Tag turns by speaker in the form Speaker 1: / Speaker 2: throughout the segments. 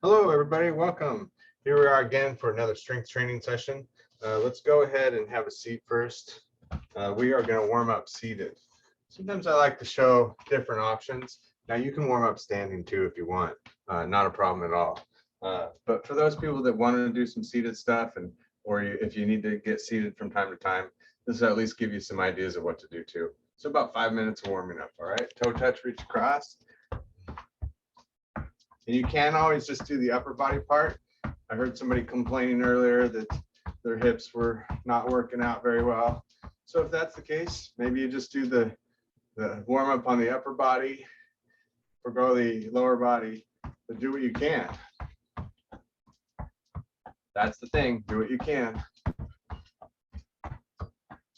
Speaker 1: Hello, everybody. Welcome. Here we are again for another strength training session. Let's go ahead and have a seat first. We are going to warm up seated. Sometimes I like to show different options. Now you can warm up standing too if you want. Not a problem at all. But for those people that want to do some seated stuff, if you need to get seated from time to time, this will at least give you some ideas of what to do too. So about 5 minutes of warming up. All right. Toe touch, reach across. And you can always just do the upper body part. I heard somebody complaining earlier that their hips were not working out very well. So if that's the case, maybe you just do the warm up on the upper body, forgo the lower body, but do what you can. That's the thing, do what you can.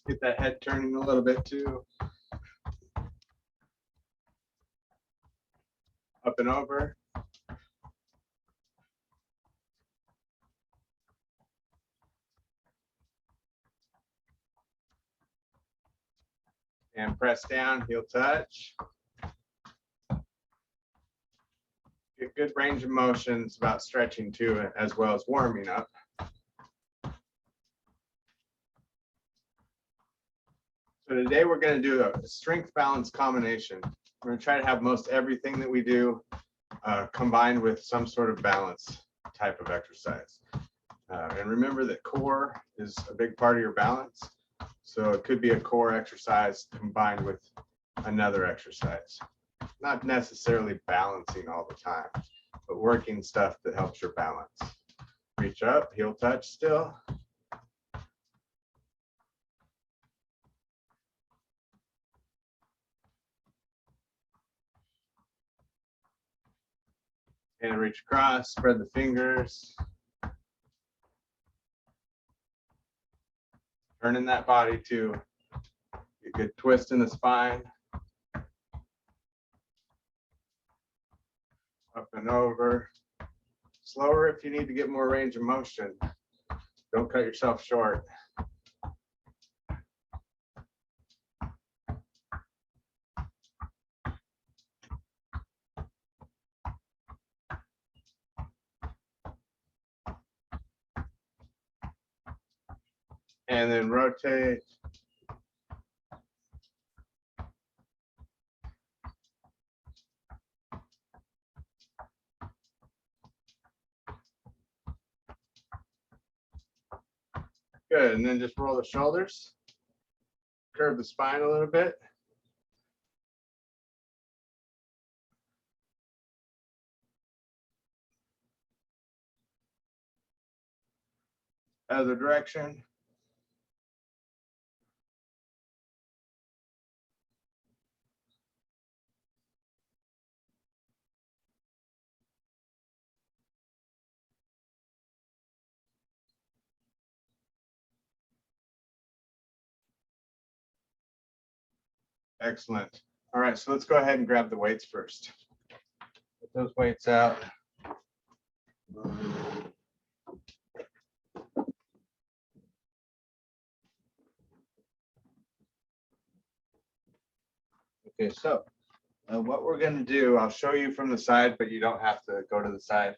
Speaker 1: Get that head turning a little bit too. Up and over. And press down, heel touch. Get good range of motion. It's about stretching too, as well as warming up. So today we're going to do a strength balance combination. We're going to try to have most everything that we do combined with some sort of balance type of exercise. And remember that core is a big part of your balance. So it could be a core exercise combined with another exercise. Not necessarily balancing all the time, but working stuff that helps your balance. Reach up, heel touch still. And reach across, spread the fingers. Turning that body to a good twist in the spine. Up and over. Slower if you need to get more range of motion. Don't cut yourself short. And then rotate. Good, and then just roll the shoulders. Curve the spine a little bit. Other direction. Excellent. All right, so let's go ahead and grab the weights first. Put those weights out. Okay, so what we're going to do, I'll show you from the side, but you don't have to go to the side.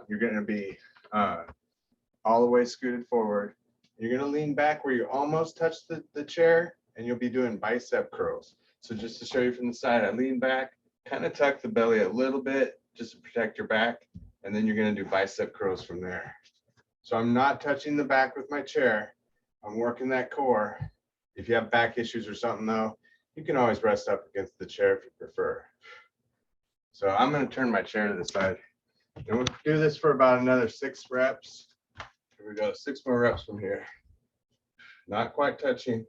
Speaker 1: You're going to be all the way scooted forward. You're going to lean back where you almost touch the chair, and you'll be doing bicep curls. So just to show you from the side, I lean back, kind of tuck the belly a little bit just to protect your back, and then you're going to do bicep curls from there. So I'm not touching the back with my chair. I'm working that core. If you have back issues or something though, you can always rest up against the chair if you prefer. So I'm going to turn my chair to the side. And we'll do this for about another 6 reps. Here we go, 6 more reps from here. Not quite touching.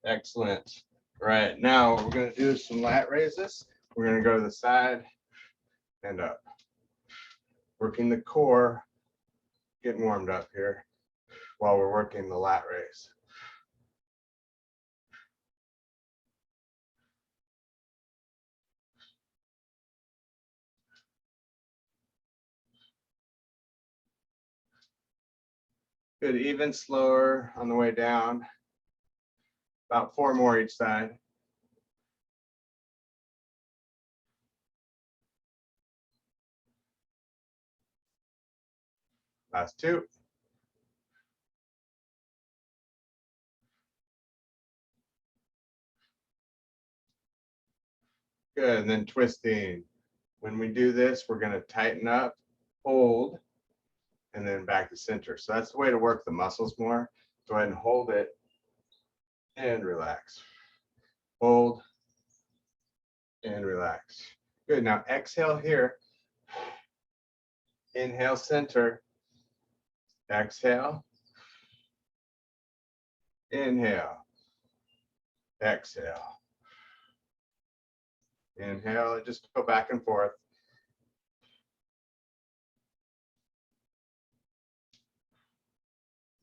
Speaker 1: Excellent. Right, now what we're going to do is some lat raises. We're going to go to the side and up. Working the core, getting warmed up here while we're working the lat raise. Good, even slower on the way down. About 4 more each side. Last 2. Good, and then twisting. When we do this, we're going to tighten up, hold, and then back to center. So that's the way to work the muscles more. Go ahead and hold it and relax. Hold and relax. Good, now exhale here. Inhale, center. Exhale. Inhale. Exhale. Inhale, and just go back and forth.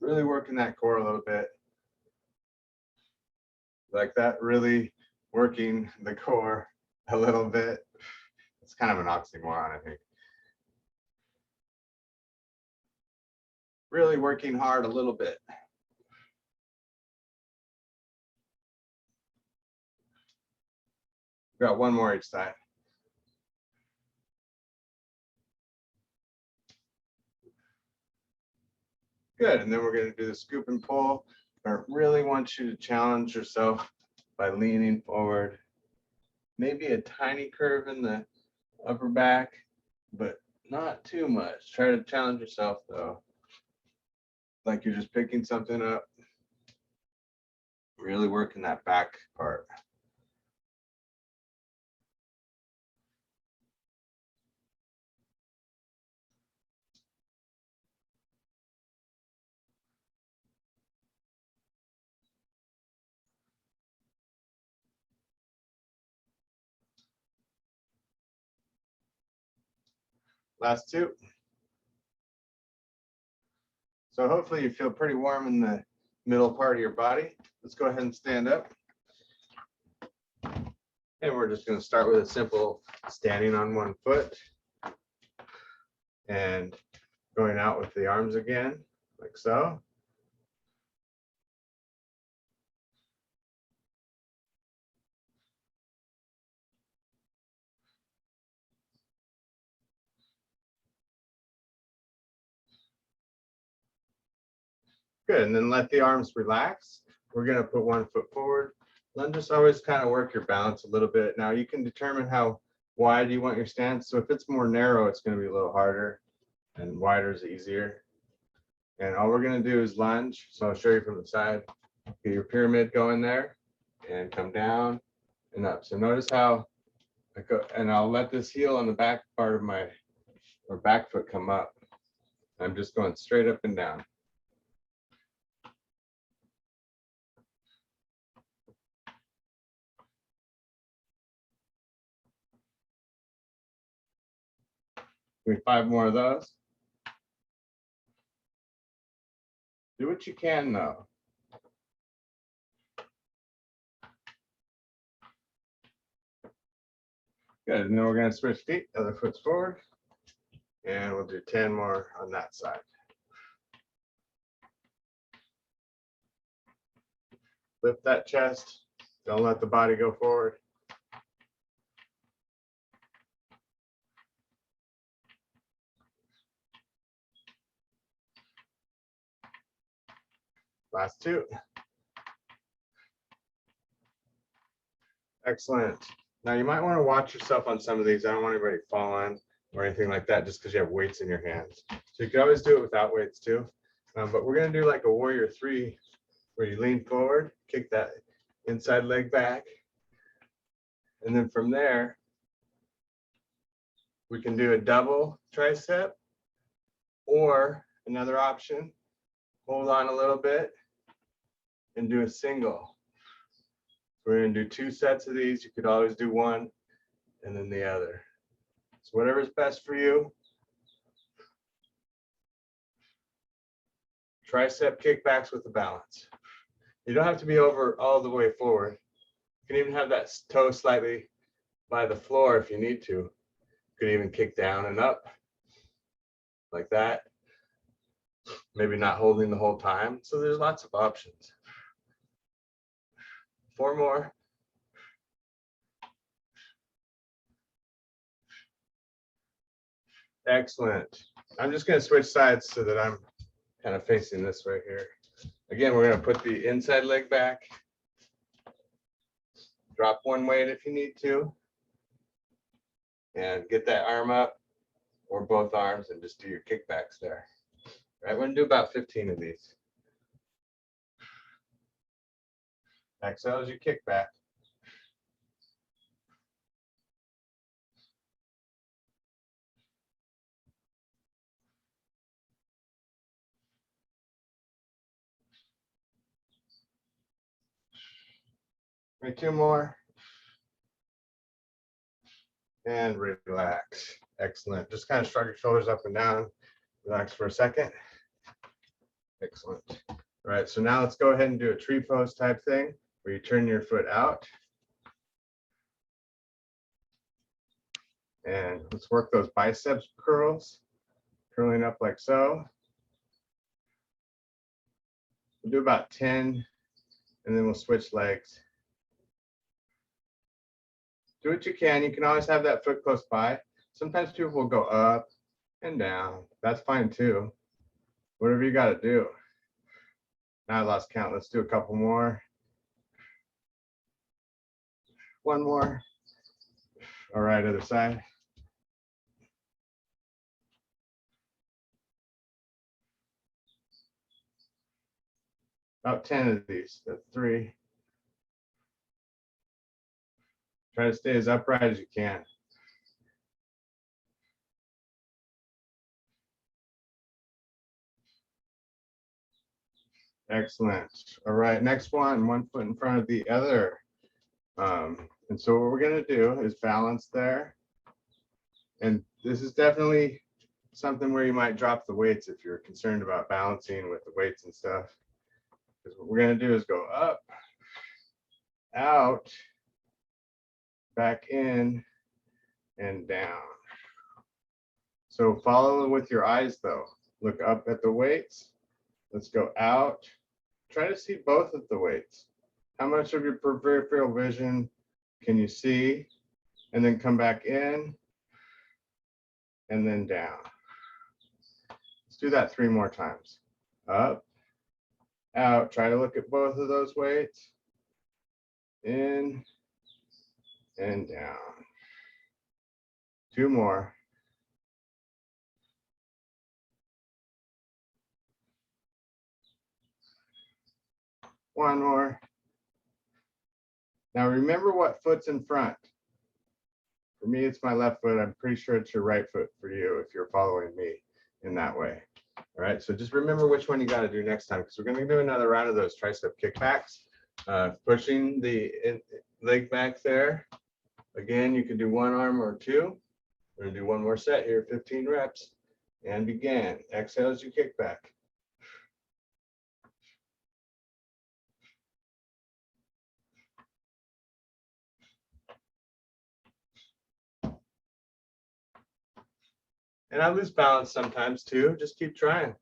Speaker 1: Really working that core a little bit. Like that, really working the core a little bit. It's kind of an oxymoron, I think. Really working hard a little bit. Got 1 more each side. Good, and then we're going to do the scoop and pull. I really want you to challenge yourself by leaning forward. Maybe a tiny curve in the upper back, but not too much. Try to challenge yourself though. Like you're just picking something up. Really working that back part. Last 2. So hopefully you feel pretty warm in the middle part of your body. Let's go ahead and stand up. And we're just going to start with a simple standing on 1 foot and going out with the arms again, like so. Good, and then let the arms relax. We're going to put 1 foot forward. Then just always kind of work your balance a little bit. Now you can determine how wide you want your stance. So if it's more narrow, it's going to be a little harder, and wider is easier. And all we're going to do is lunge. So I'll show you from the side. Get your pyramid going there and come down and up. So notice how I go, and I'll let this heel on the back part of my or back foot come up. I'm just going straight up and down. Give me 5 more of those. Do what you can though. Good, and then we're going to switch feet, other foot's forward, and we'll do 10 more on that side. Lift that chest, don't let the body go forward. Last 2. Excellent. Now you might want to watch yourself on some of these. I don't want anybody to fall on or anything like that just because you have weights in your hands. So you can always do it without weights too. But we're going to do like a warrior 3 where you lean forward, kick that inside leg back. And then from there, we can do a double tricep or another option, hold on a little bit and do a single. We're going to do 2 sets of these. You could always do one and then the other. So whatever's best for you. Tricep kickbacks with the balance. You don't have to be over all the way forward. You can even have that toe slightly by the floor if you need to. You could even kick down and up like that. Maybe not holding the whole time. So there's lots of options. 4 more. Excellent. I'm just going to switch sides so that I'm kind of facing this way here. Again, we're going to put the inside leg back. Drop one weight if you need to. And get that arm up or both arms and just do your kickbacks there. All right, we're going to do about 15 of these. Exhale as you kick back. Maybe 2 more. And relax. Excellent. Just kind of shrug your shoulders up and down. Relax for a second. Excellent. All right, so now let's go ahead and do a tree pose type thing where you turn your foot out. And let's work those biceps curls, curling up like so. We'll do about 10, and then we'll switch legs. Do what you can. You can always have that foot close by. Sometimes people will go up and down. That's fine too. Whatever you got to do. Now I lost count. Let's do a couple more. 1 more. All right, other side. About 10 of these. That's 3. Try to stay as upright as you can. Excellent. All right, next one foot in front of the other. And so what we're going to do is balance there. And this is definitely something where you might drop the weights if you're concerned about balancing with the weights and stuff. Because what we're going to do is go up, out, back in, and down. So follow with your eyes though. Look up at the weights. Let's go out. Try to see both of the weights. How much of your peripheral vision can you see? And then come back in and then down. Let's do that 3 more times. Up, out. Try to look at both of those weights. In and down. 2 more. One more. Now remember what foot's in front. For me, it's my left foot. I'm pretty sure it's your right foot for you if you're following me in that way. All right, so just remember which one you got to do next time because we're going to do another round of those tricep kickbacks. Pushing the leg back there. Again, you can do 1 arm or 2. We're going to do 1 more set here, 15 reps. And begin. Exhale as you kick back. And I lose balance sometimes too. Just keep trying.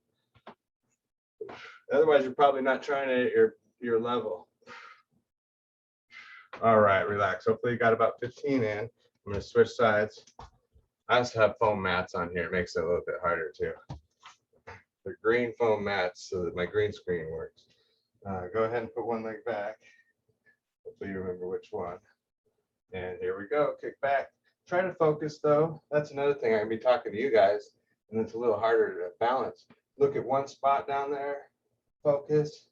Speaker 1: Otherwise, you're probably not trying at your level. All right, relax. Hopefully you got about 15 in. I'm going to switch sides. I also have foam mats on here. It makes it a little bit harder too. They're green foam mats so that my green screen works. Go ahead and put one leg back. Hopefully you remember which one. And here we go. Kick back. Try to focus though. That's another thing. I'm going to be talking to you guys, and it's a little harder to balance. Look at one spot down there. Focus.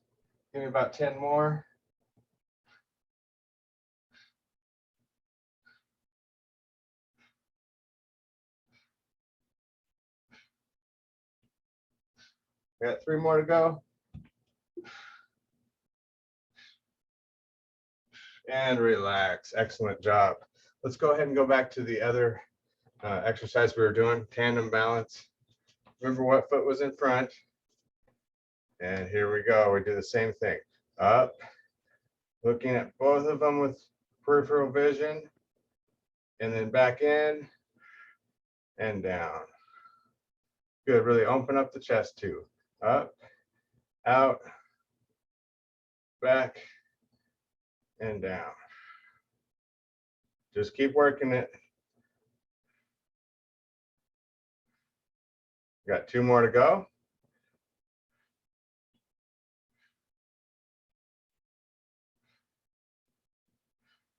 Speaker 1: Give me about 10 more. Got 3 more to go. And relax. Excellent job. Let's go ahead and go back to the other exercise we were doing, tandem balance. Remember what foot was in front. And here we go. We do the same thing. Up, looking at both of them with peripheral vision, and then back in and down. Good. Really open up the chest too. Up, out, back, and down. Just keep working it. Got 2 more to go.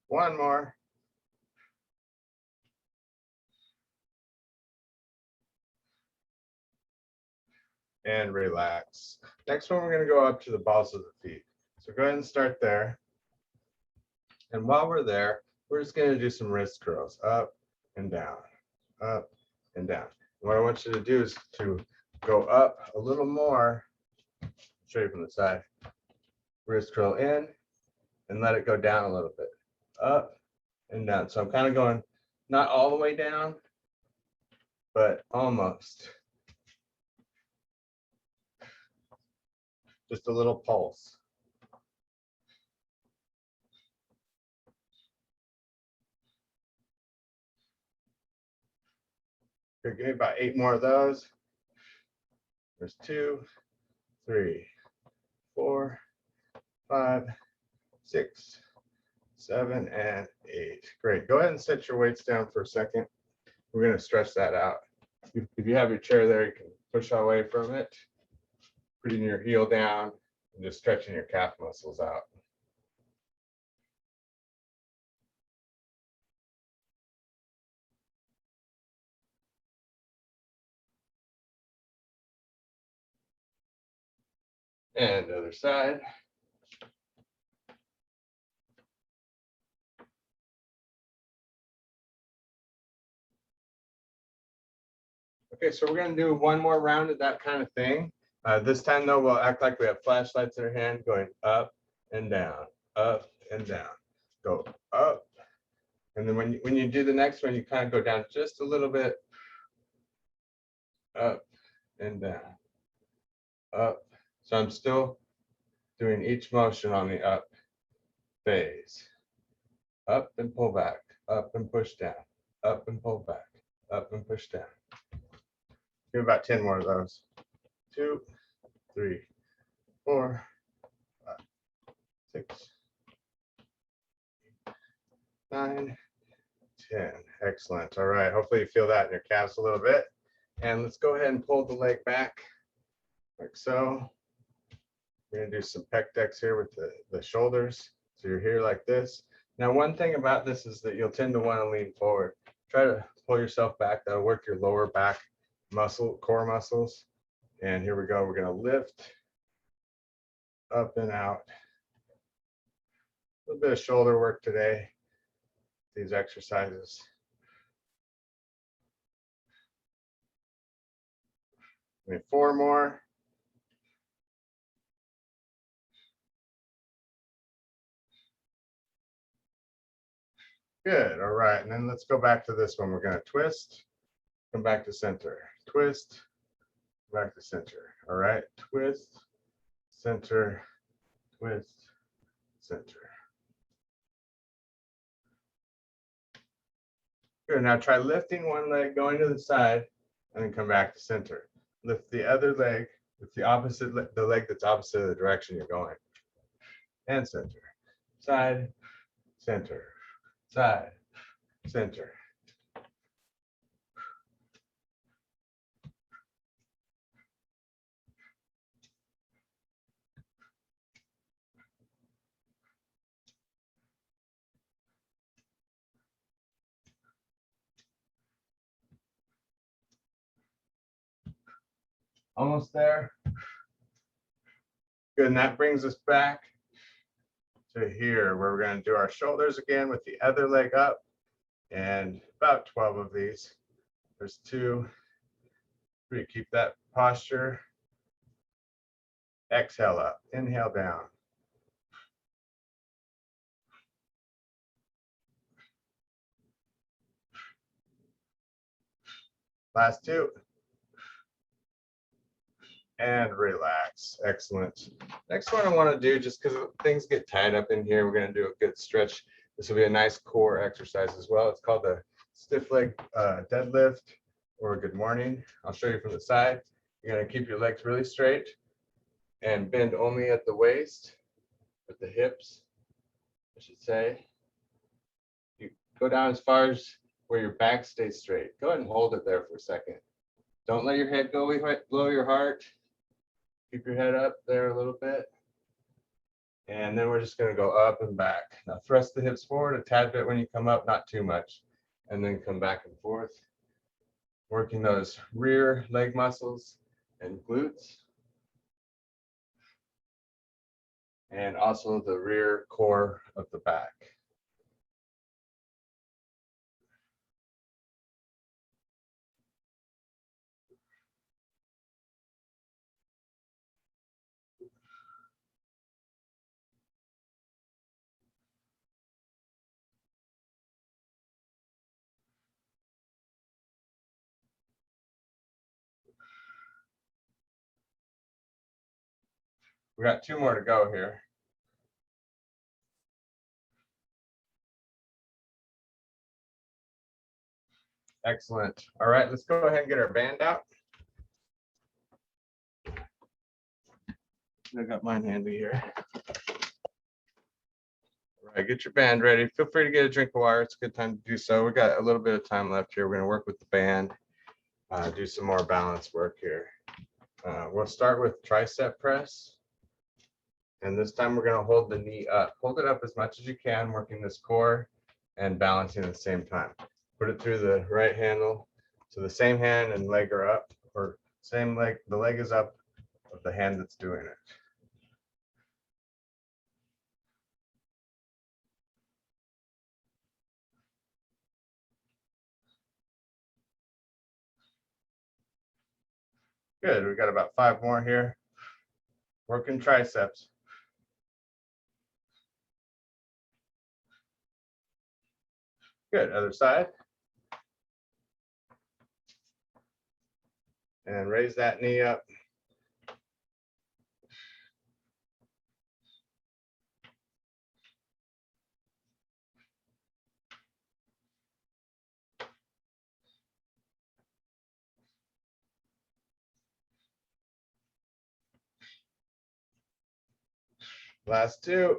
Speaker 1: One more. And relax. Next one, we're going to go up to the balls of the feet. So go ahead and start there. And while we're there, we're just going to do some wrist curls, up and down, up and down. And what I want you to do is to go up a little more, show you from the side, wrist curl in and let it go down a little bit, up and down. So I'm kind of going not all the way down, but almost. Just a little pulse. Here, give me about 8 more of those. There's 2, 3, 4, 5, 6, 7, and 8. Great. Go ahead and set your weights down for a second. We're going to stretch that out. If you have your chair there, you can push away from it, putting your heel down, and just stretching your calf muscles out. And other side. Okay, so we're going to do one more round of that kind of thing. This time, though, we'll act like we have flashlights in our hand going up and down, up and down. Go up. And then when you do the next one, you kind of go down just a little bit, up and down, up. So I'm still doing each motion on the up phase. Up and pull back, up and push down, up and pull back, up and push down. Do about 10 more of those. 2, 3, 4, 5, 6, 9, 10. Excellent. All right. Hopefully you feel that in your calves a little bit. And let's go ahead and pull the leg back like so. We're going to do some pec decks here with the shoulders. So you're here like this. Now, one thing about this is that you'll tend to want to lean forward. Try to pull yourself back. That'll work your lower back muscle, core muscles. And here we go. We're going to lift up and out. A little bit of shoulder work today. These exercises. Maybe 4 more. Good. All right. And then let's go back to this one. We're going to twist, come back to center, twist, back to center. All right. Twist, center, twist, center. Good. Now try lifting one leg, going to the side, and then come back to center. Lift the other leg with the opposite, the leg that's opposite of the direction you're going. And center. Side, center. Side, center. Almost there. Good, and that brings us back to here where we're going to do our shoulders again with the other leg up, and about 12 of these. There's 2, 3. Keep that posture. Exhale up, inhale down. Last 2. And relax. Excellent. Next one I want to do, just because things get tied up in here, we're going to do a good stretch. This will be a nice core exercise as well. It's called the stiff leg deadlift or good morning. I'll show you from the side. You're going to keep your legs really straight and bend only at the waist with the hips, which is say. You go down as far as where your back stays straight. Go ahead and hold it there for a second. Don't let your head go below your heart. Keep your head up there a little bit. And then we're just going to go up and back. Now thrust the hips forward a tad bit when you come up, not too much. And then come back and forth. Working those rear leg muscles and glutes. And also the rear core of the back. We got 2 more to go here. Excellent. All right, let's go ahead and get our band out. I got mine handy here. All right, get your band ready. Feel free to get a drink of water. It's a good time to do so. We got a little bit of time left here. We're going to work with the band, do some more balance work here. We'll start with tricep press. And this time we're going to hold the knee up. Hold it up as much as you can, working this core and balancing at the same time. Put it through the right handle. So the same hand and leg are up, or same leg, the leg is up of the hand that's doing it. Good, we got about 5 more here. Working triceps. Good, other side. And raise that knee up. Last 2.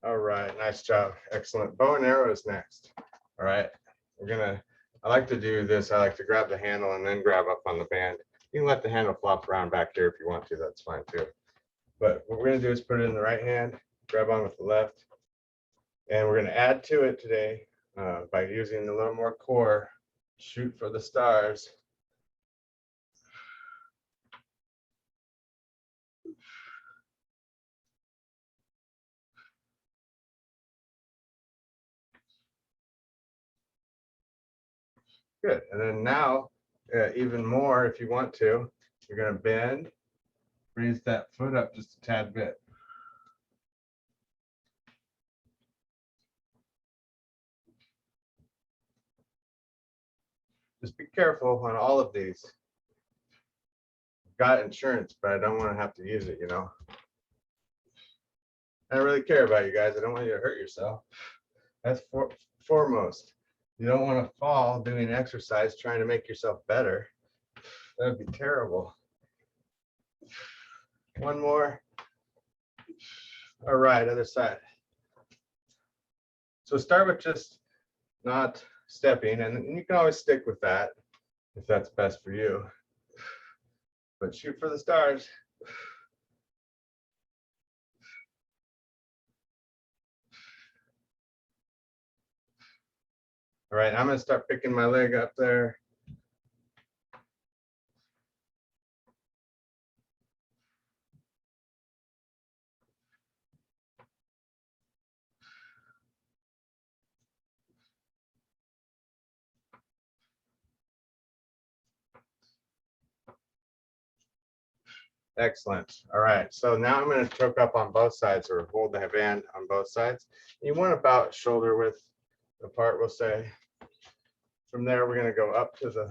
Speaker 1: All right, nice job. Excellent. Bow and arrow is next. All right, I like to do this. I like to grab the handle and then grab up on the band. You can let the handle flop around back here if you want to, that's fine too. But what we're gonna do is put it in the right hand, grab on with the left, and we're gonna add to it today by using a little more core, shoot for the stars. Good, and then now, even more if you want to, you're gonna bend, raise that foot up just a tad bit. Just be careful on all of these. I've got insurance, but I don't want to have to use it, you know. I don't really care about you guys. I don't want you to hurt yourself. That's foremost. You don't want to fall doing exercise trying to make yourself better. That would be terrible. 1 more. All right, other side. So start with just not stepping, and you can always stick with that if that's best for you. But shoot for the stars. All right, I'm gonna start picking my leg up there. Excellent. All right, so now I'm going to choke up on both sides, or hold the band on both sides. You want about shoulder width apart, we'll say. From there, we're going to go up to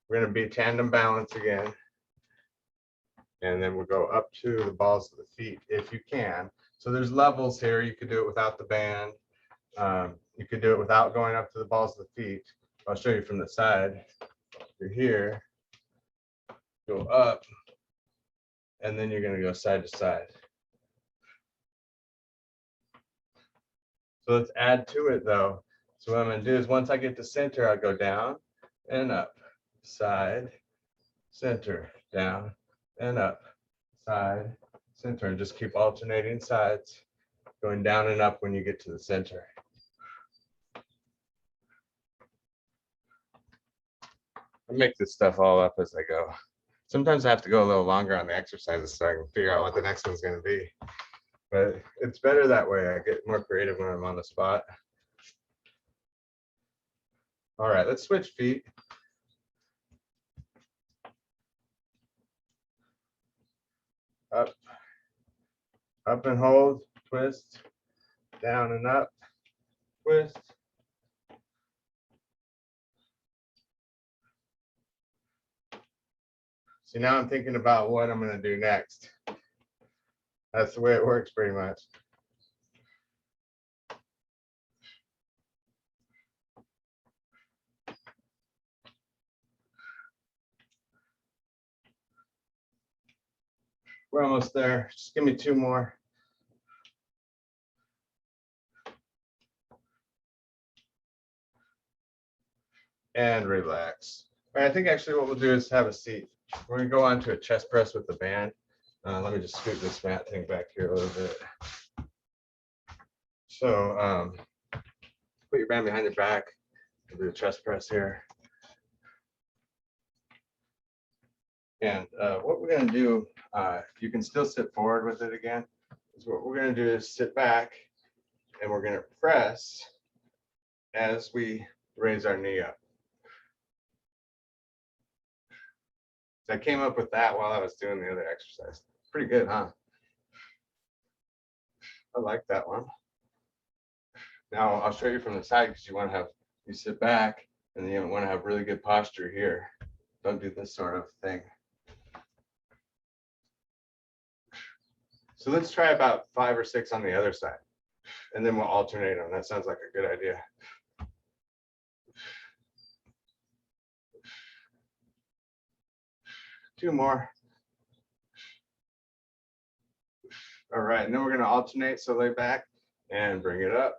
Speaker 1: we're going to be tandem balance again. And then we'll go up to the balls of the feet if you can. So there's levels here. You could do it without the band. You could do it without going up to the balls of the feet. I'll show you from the side. You're here. go up, and then you're going to go side to side. So let's add to it though. So what I'm going to do is once I get to center, I'll go down and up, side, center, down and up, side, center, and just keep alternating sides, going down and up when you get to the center. I make this stuff all up as I go. Sometimes I have to go a little longer on the exercises so I can figure out what the next one's going to be. But it's better that way. I get more creative when I'm on the spot. All right, let's switch feet. Up, up and hold, twist, down and up, twist. See, now I'm thinking about what I'm going to do next. That's the way it works pretty much. We're almost there. Just give me 2 more. And relax. All right, I think actually what we'll do is have a seat. We're going to go on to a chest press with the band. Let me just scoot this mat thing back here a little bit. So put your band behind your back. We'll do a chest press here. And what we're going to do, you can still sit forward with it again. Is what we're going to do is sit back and we're going to press as we raise our knee up. So I came up with that while I was doing the other exercise. Pretty good, huh? I like that one. Now I'll show you from the side because you sit back and you want to have really good posture here. Don't do this sort of thing. So let's try about 5 or 6 on the other side, and then we'll alternate them. That sounds like a good idea. Two more. All right, and then we're going to alternate. So lay back and bring it up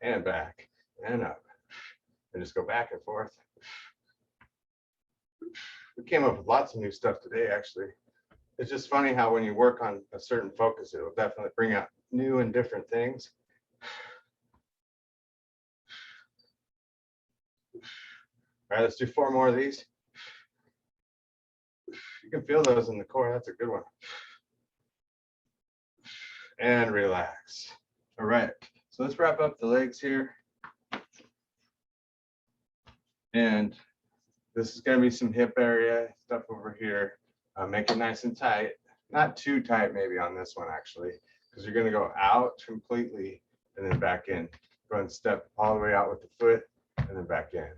Speaker 1: and back and up, and just go back and forth. We came up with lots of new stuff today, actually. It's just funny how when you work on a certain focus, it will definitely bring out new and different things. All right, let's do 4 more of these. You can feel those in the core. That's a good one. And relax. All right, so let's wrap up the legs here. And this is going to be some hip area stuff over here. Make it nice and tight. Not too tight maybe on this one actually, because you're going to go out completely and then back in. Go and step all the way out with the foot and then back in.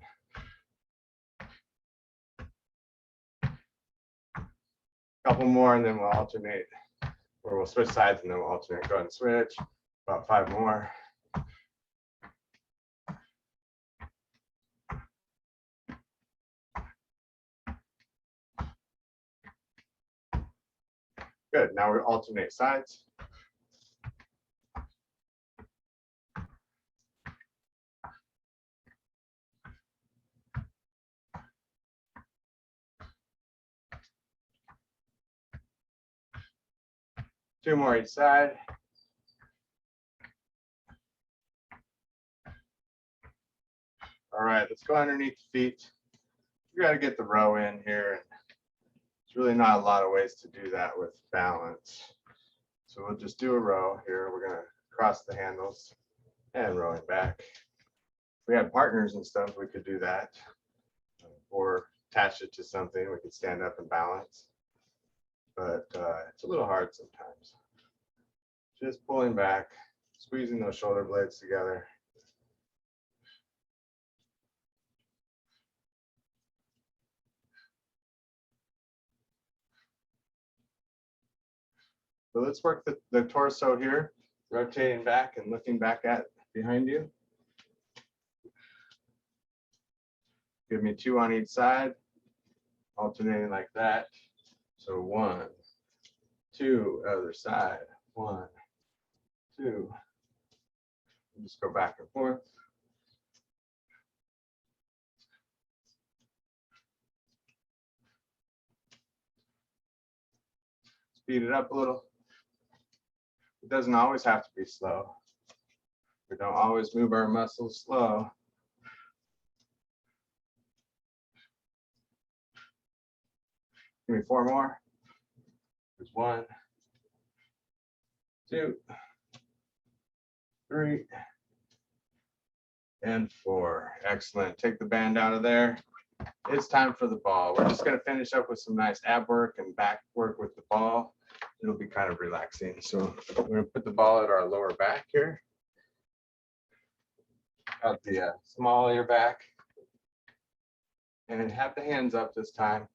Speaker 1: Couple more and then we'll alternate, or we'll switch sides and then we'll alternate. Go ahead and switch. About 5 more. Good. Now we alternate sides. Two more each side. All right, let's go underneath the feet. You got to get the row in here. There's really not a lot of ways to do that with balance. So we'll just do a row here. We're going to cross the handles and row it back. If we had partners and stuff, we could do that. Or attach it to something. We could stand up and balance. But it's a little hard sometimes. Just pulling back, squeezing those shoulder blades together. So let's work the torso here, rotating back and looking back at behind you. Give me 2 on each side, alternating like that. So 1, 2, other side, 1, 2. Just go back and forth. Speed it up a little. It doesn't always have to be slow. We don't always move our muscles slow. Give me 4 more. There's 1, 2, 3, and 4. Excellent. Take the band out of there. It's time for the ball. We're just going to finish up with some nice ab work and back work with the ball. It'll be kind of relaxing. So we're going to put the ball at our lower back here. At the small of your back. And have the hands up this time.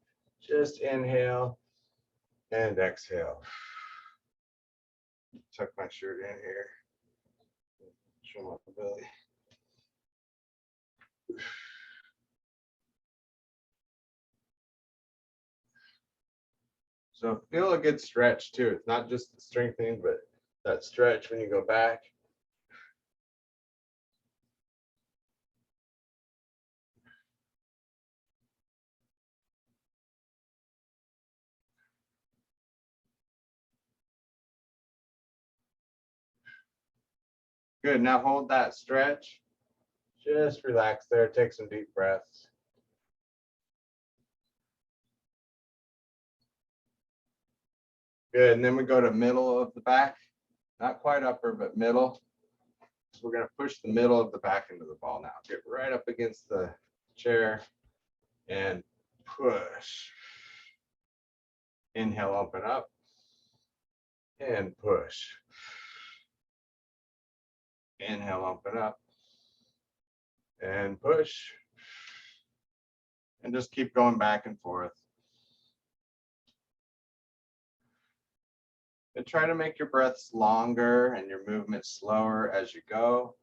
Speaker 1: Just inhale and exhale. Tuck my shirt in here. Show my belly. So feel a good stretch too. It's not just the strengthening, but that stretch when you go back. Good. Now hold that stretch. Just relax there. Take some deep breaths. Good. And then we go to middle of the back. Not quite upper, but middle. So we're going to push the middle of the back into the ball now. Get right up against the chair and push. Inhale, open up. And push. Inhale, open up. And push. And just keep going back and forth. And try to make your breaths longer and your movements slower as you go.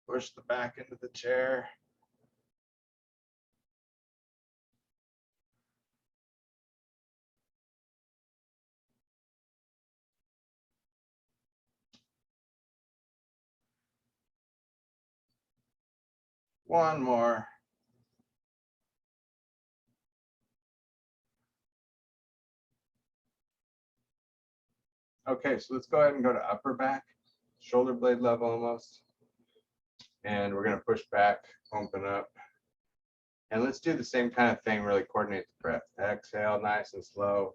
Speaker 1: Push the back into the chair. One more. Okay, so let's go ahead and go to upper back, shoulder blade level almost. And we're going to push back, open up. And let's do the same kind of thing, really coordinate the breath. Exhale, nice and slow.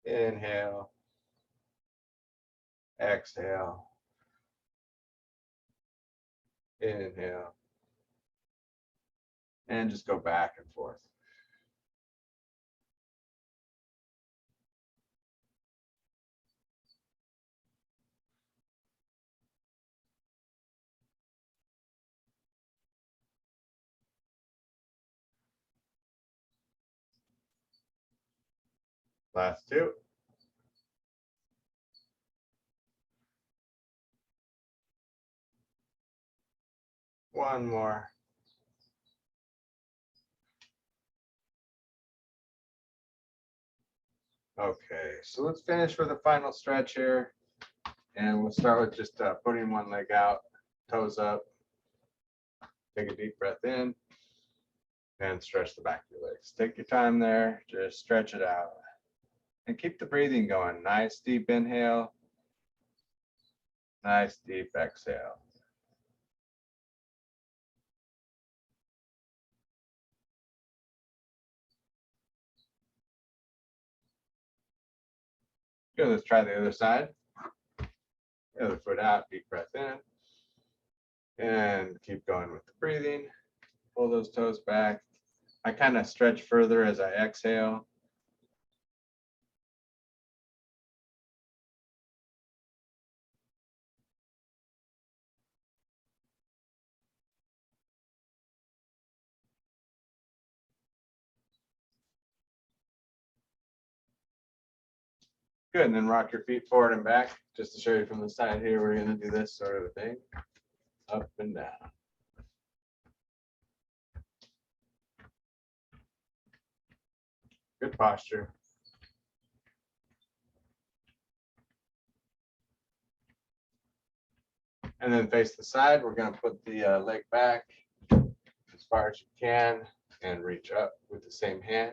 Speaker 1: Inhale. Exhale. Inhale. And just go back and forth. Last 2. One more. Okay, so let's finish with a final stretch here. And we'll start with just putting one leg out, toes up. Take a deep breath in and stretch the back of your legs. Take your time there, just stretch it out. And keep the breathing going. Nice deep inhale. Nice deep exhale. Good, let's try the other side. The other foot out, deep breath in. And keep going with the breathing. Pull those toes back. I kind of stretch further as I exhale. Good, and then rock your feet forward and back. Just to show you from the side here, we're going to do this sort of a thing. Up and down. posture. And then face the side. We're going to put the leg back as far as you can and reach up with the same hand.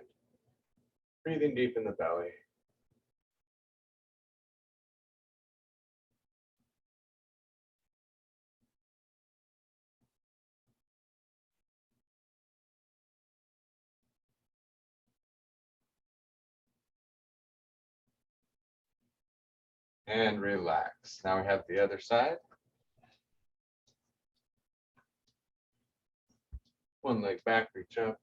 Speaker 1: Breathing deep in the belly. And relax. Now we have the other side. One leg back, reach up.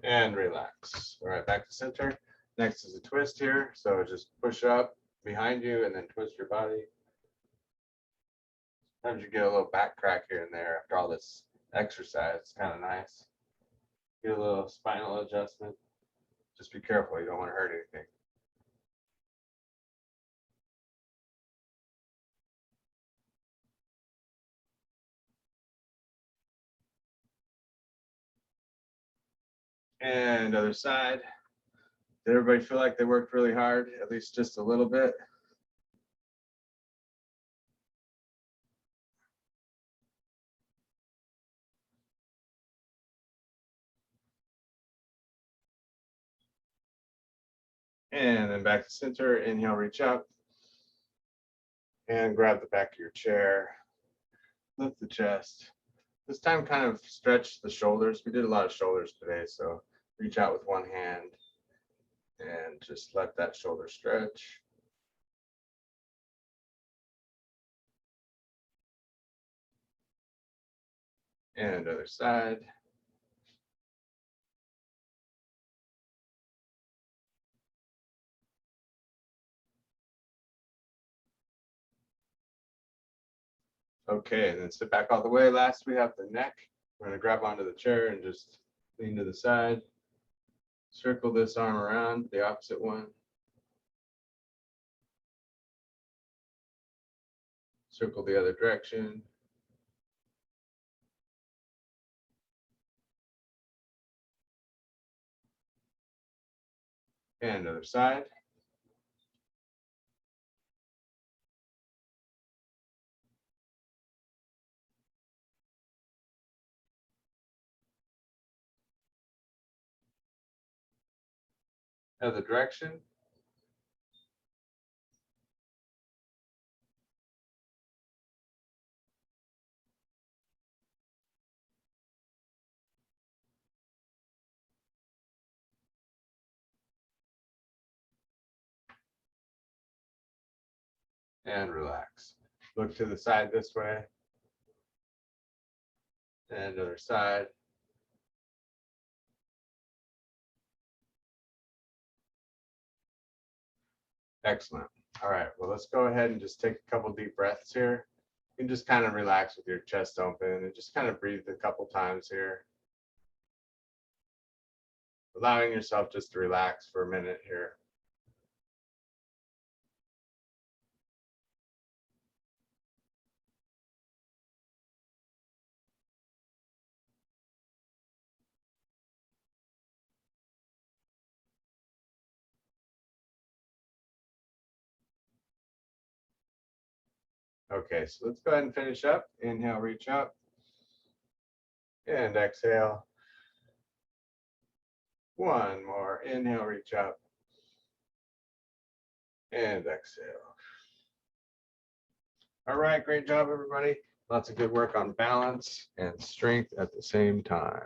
Speaker 1: And relax. All right, back to center. Next is a twist here. So just push up behind you and then twist your body. Sometimes you get a little back crack here and there after all this exercise. It's kind of nice. Get a little spinal adjustment. Just be careful. You don't want to hurt anything. And other side. Did everybody feel like they worked really hard, at least just a little bit? And then back to center. Inhale, reach up. And grab the back of your chair. Lift the chest. This time kind of stretch the shoulders. We did a lot of shoulders today, so reach out with one hand and just let that shoulder stretch. And other side. Okay, and then sit back all the way. Last, we have the neck. We're going to grab onto the chair and just lean to the side. Circle this arm around, the opposite one. Circle the other direction. And other side. Other direction. And relax. Look to the side this way. And other side. Excellent. All right, well, let's go ahead and just take a couple deep breaths here. You can just kind of relax with your chest open and just kind of breathe a couple times here. Allowing yourself just to relax for a minute here. Okay, so let's go ahead and finish up. Inhale, reach up. And exhale. One more. Inhale, reach up. And exhale. All right, great job, everybody. Lots of good work on balance and strength at the same time.